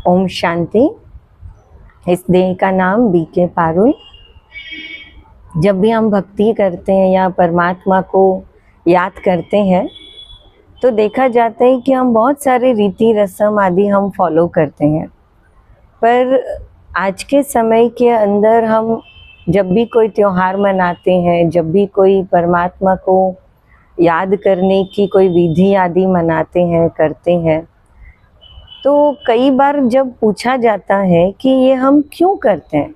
ओम शांति। इस देह का नाम बीके पारुल। जब भी हम भक्ति करते हैं या परमात्मा को याद करते हैं तो देखा जाता है कि हम बहुत सारे रीति रस्म आदि हम फॉलो करते हैं, पर आज के समय के अंदर हम जब भी कोई त्योहार मनाते हैं, जब भी कोई परमात्मा को याद करने की कोई विधि आदि मनाते हैं, करते हैं, तो कई बार जब पूछा जाता है कि ये हम क्यों करते हैं,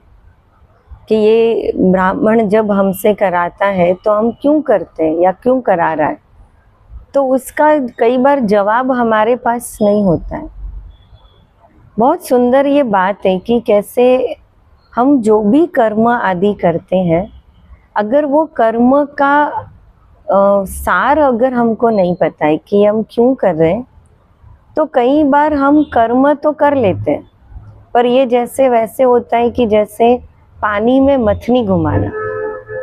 कि ये ब्राह्मण जब हमसे कराता है तो हम क्यों करते हैं या क्यों करा रहा है, तो उसका कई बार जवाब हमारे पास नहीं होता है। बहुत सुंदर ये बात है कि कैसे हम जो भी कर्म आदि करते हैं, अगर वो कर्म का सार अगर हमको नहीं पता है कि हम क्यों कर रहे हैं, तो कई बार हम कर्म तो कर लेते हैं, पर ये जैसे वैसे होता है कि जैसे पानी में मथनी घुमाना।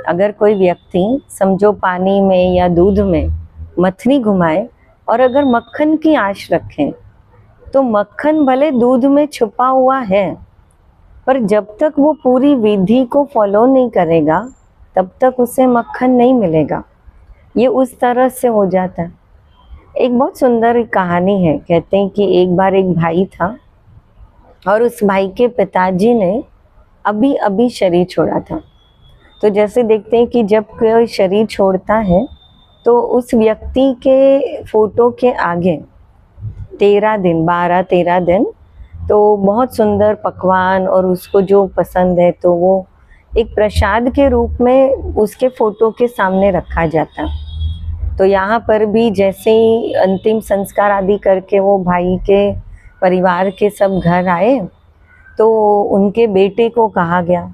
अगर कोई व्यक्ति समझो पानी में या दूध में मथनी घुमाए और अगर मक्खन की आश रखें, तो मक्खन भले दूध में छुपा हुआ है, पर जब तक वो पूरी विधि को फॉलो नहीं करेगा तब तक उसे मक्खन नहीं मिलेगा। ये उस तरह से हो जाता है। एक बहुत सुंदर कहानी है। कहते हैं कि एक बार एक भाई था और उस भाई के पिताजी ने अभी अभी शरीर छोड़ा था। तो जैसे देखते हैं कि जब कोई शरीर छोड़ता है तो उस व्यक्ति के फोटो के आगे 12-13 दिन तो बहुत सुंदर पकवान और उसको जो पसंद है तो वो एक प्रसाद के रूप में उसके फोटो के सामने रखा जाता। तो यहाँ पर भी जैसे ही अंतिम संस्कार आदि करके वो भाई के परिवार के सब घर आए, तो उनके बेटे को कहा गया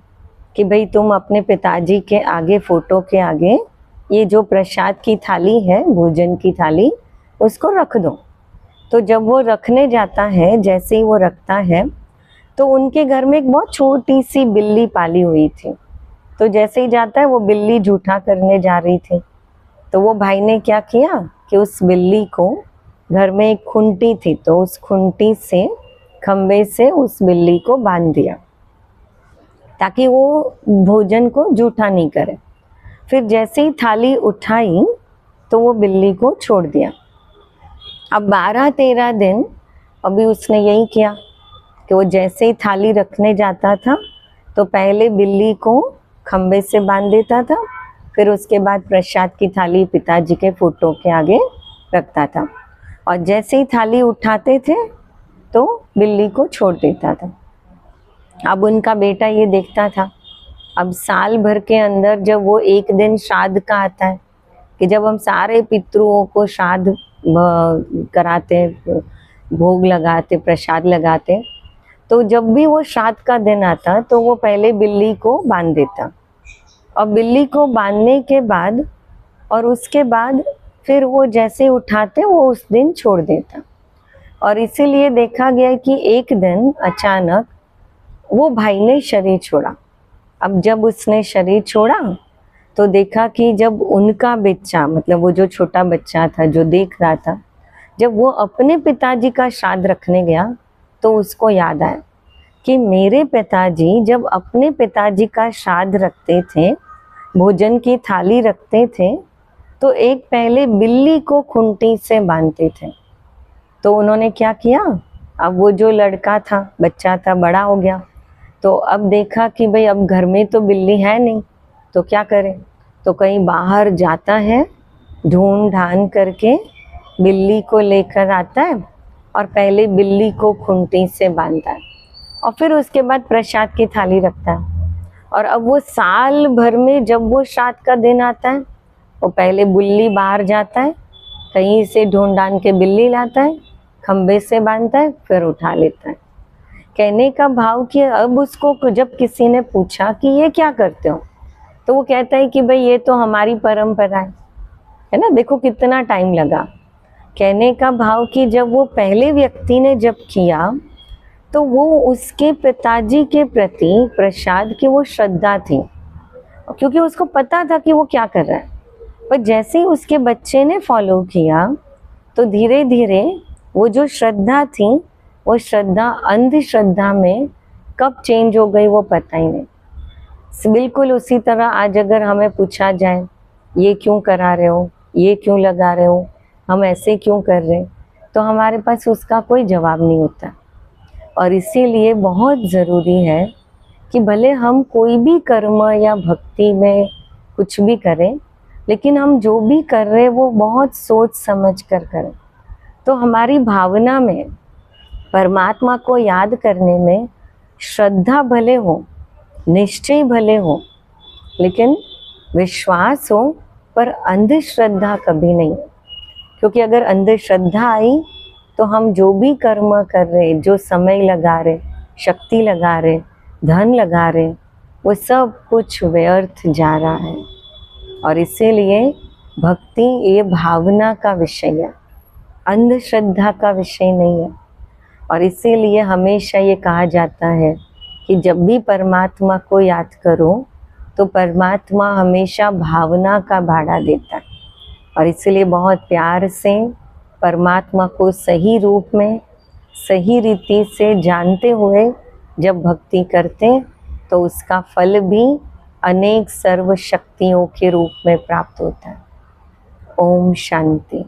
कि भाई तुम अपने पिताजी के आगे फोटो के आगे ये जो प्रसाद की थाली है, भोजन की थाली, उसको रख दो। तो जब वो रखने जाता है, जैसे ही वो रखता है तो उनके घर में एक बहुत छोटी सी बिल्ली पाली हुई थी। तो जैसे ही जाता है वो बिल्ली जूठा करने जा रही थी। तो वो भाई ने क्या किया कि उस बिल्ली को, घर में एक खूंटी थी, तो उस खूंटी से, खंबे से उस बिल्ली को बांध दिया ताकि वो भोजन को जूठा नहीं करे। फिर जैसे ही थाली उठाई तो वो बिल्ली को छोड़ दिया। अब 12-13 दिन अभी उसने यही किया कि वो जैसे ही थाली रखने जाता था तो पहले बिल्ली को खंबे से बांध देता था, फिर उसके बाद प्रसाद की थाली पिताजी के फोटो के आगे रखता था, और जैसे ही थाली उठाते थे तो बिल्ली को छोड़ देता था। अब उनका बेटा ये देखता था। अब साल भर के अंदर जब वो एक दिन श्राद्ध का आता है कि जब हम सारे पितरों को श्राद्ध कराते, भोग लगाते, प्रसाद लगाते, तो जब भी वो श्राद्ध का दिन आता तो वो पहले बिल्ली को बांध देता, और बिल्ली को बांधने के बाद और उसके बाद फिर वो जैसे उठाते वो उस दिन छोड़ देता। और इसीलिए देखा गया कि एक दिन अचानक वो भाई ने शरीर छोड़ा। अब जब उसने शरीर छोड़ा तो देखा कि जब उनका बच्चा, मतलब वो जो छोटा बच्चा था जो देख रहा था, जब वो अपने पिताजी का श्राद्ध रखने गया तो उसको याद आया कि मेरे पिताजी जब अपने पिताजी का श्राद्ध रखते थे, भोजन की थाली रखते थे, तो एक पहले बिल्ली को खूंटी से बांधते थे। तो उन्होंने क्या किया, अब वो जो लड़का था, बच्चा था, बड़ा हो गया, तो अब देखा कि भाई अब घर में तो बिल्ली है नहीं, तो क्या करें, तो कहीं बाहर जाता है, ढूंढ ढांड करके बिल्ली को लेकर आता है और पहले बिल्ली को खूंटी से बांधता है, और फिर उसके बाद प्रसाद की थाली रखता है। और अब वो साल भर में जब वो श्राद्ध का दिन आता है, वो पहले बिल्ली बाहर जाता है, कहीं से ढूंढ ढांड के बिल्ली लाता है, खंबे से बांधता है, फिर उठा लेता है। कहने का भाव कि अब उसको जब किसी ने पूछा कि ये क्या करते हो, तो वो कहता है कि भाई ये तो हमारी परंपरा है ना। देखो कितना टाइम लगा। कहने का भाव कि जब वो पहले व्यक्ति ने जब किया तो वो उसके पिताजी के प्रति प्रसाद की वो श्रद्धा थी, क्योंकि उसको पता था कि वो क्या कर रहा है। पर जैसे ही उसके बच्चे ने फॉलो किया तो धीरे धीरे वो जो श्रद्धा थी वो श्रद्धा अंधश्रद्धा में कब चेंज हो गई वो पता ही नहीं। बिल्कुल उसी तरह आज अगर हमें पूछा जाए ये क्यों करा रहे हो, ये क्यों लगा रहे हो, हम ऐसे क्यों कर रहे हैं, तो हमारे पास उसका कोई जवाब नहीं होता। और इसीलिए बहुत ज़रूरी है कि भले हम कोई भी कर्म या भक्ति में कुछ भी करें, लेकिन हम जो भी कर रहे हैं वो बहुत सोच समझ कर करें। तो हमारी भावना में परमात्मा को याद करने में श्रद्धा भले हो, निश्चय भले हो, लेकिन विश्वास हो, पर अंधश्रद्धा कभी नहीं। क्योंकि अगर अंधश्रद्धा आई तो हम जो भी कर्म कर रहे, जो समय लगा रहे, शक्ति लगा रहे, धन लगा रहे, वो सब कुछ व्यर्थ जा रहा है। और इसीलिए भक्ति ये भावना का विषय है, अंधश्रद्धा का विषय नहीं है। और इसीलिए हमेशा ये कहा जाता है कि जब भी परमात्मा को याद करो तो परमात्मा हमेशा भावना का भाड़ा देता है। और इसीलिए बहुत प्यार से परमात्मा को सही रूप में, सही रीति से जानते हुए जब भक्ति करते तो उसका फल भी अनेक सर्व शक्तियों के रूप में प्राप्त होता है। ओम शांति।